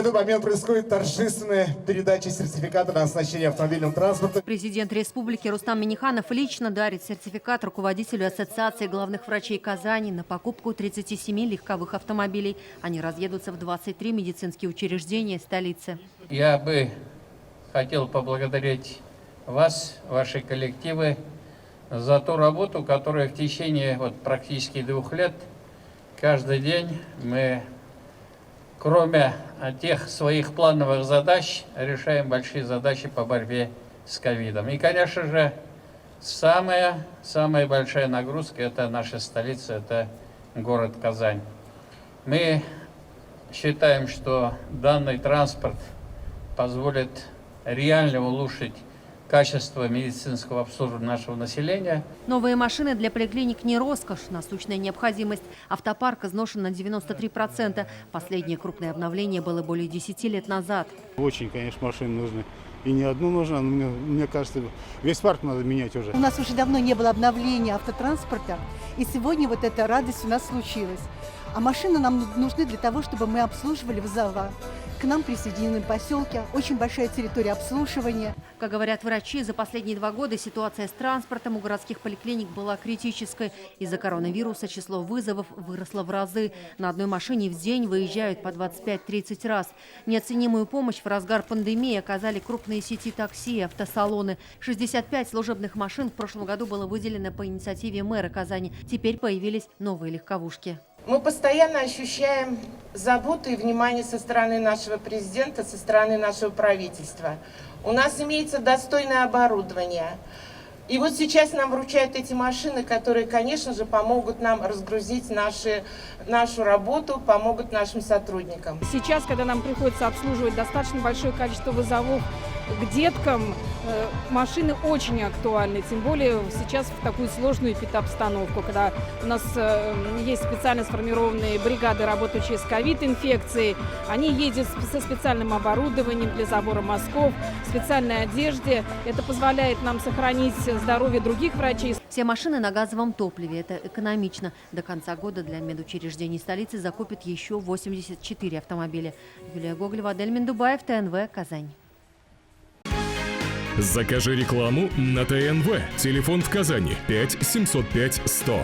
этот момент происходит торжественная передача сертификата на оснащение автомобильным транспортом. Президент республики Рустам Минниханов лично дарит сертификат руководителю Ассоциации главных врачей Казани на покупку 37 легковых автомобилей. Они разъедутся в 23 медицинские учреждения столицы. Я бы хотел поблагодарить вас, ваши коллективы, за ту работу, которую в течение практически 2 лет каждый день мы, кроме тех своих плановых задач, решаем большие задачи по борьбе с ковидом. И, конечно же, самая большая нагрузка – это наша столица, это город Казань. Мы считаем, что данный транспорт позволит реально улучшить качество медицинского обслуживания нашего населения. Новые машины для поликлиник не роскошь, насущная необходимость. Автопарк изношен на 93%. Последнее крупное обновление было более 10 лет назад. Очень, конечно, машин нужны. И не одну нужно, мне кажется, весь парк надо менять уже. У нас уже давно не было обновления автотранспорта, и сегодня вот эта радость у нас случилась. А машины нам нужны для того, чтобы мы обслуживали вызова. К нам присоединены поселки, очень большая территория обслуживания. Как говорят врачи, за последние 2 года ситуация с транспортом у городских поликлиник была критической. Из-за коронавируса число вызовов выросло в разы. На одной машине в день выезжают по 25-30 раз. Неоценимую помощь в разгар пандемии оказали крупные сети такси и автосалоны. 65 служебных машин в прошлом году было выделено по инициативе мэра Казани. Теперь появились новые легковушки. Мы постоянно ощущаем заботу и внимание со стороны нашего президента, со стороны нашего правительства. У нас имеется достойное оборудование. И вот сейчас нам вручают эти машины, которые, конечно же, помогут нам разгрузить нашу работу, помогут нашим сотрудникам. Сейчас, когда нам приходится обслуживать достаточно большое количество вызовов к деткам, машины очень актуальны, тем более сейчас в такую сложную эпидобстановку, когда у нас есть специально сформированные бригады, работающие с ковид-инфекцией. Они ездят со специальным оборудованием для забора мазков, в специальной одежде. Это позволяет нам сохранить здоровье других врачей. Все машины на газовом топливе. Это экономично. До конца года для медучреждений столицы закупят еще 84 автомобиля. Юлия Гоголева, Адель Миндубаев, ТНВ, Казань. Закажи рекламу на ТНВ. Телефон в Казани 5 705 100.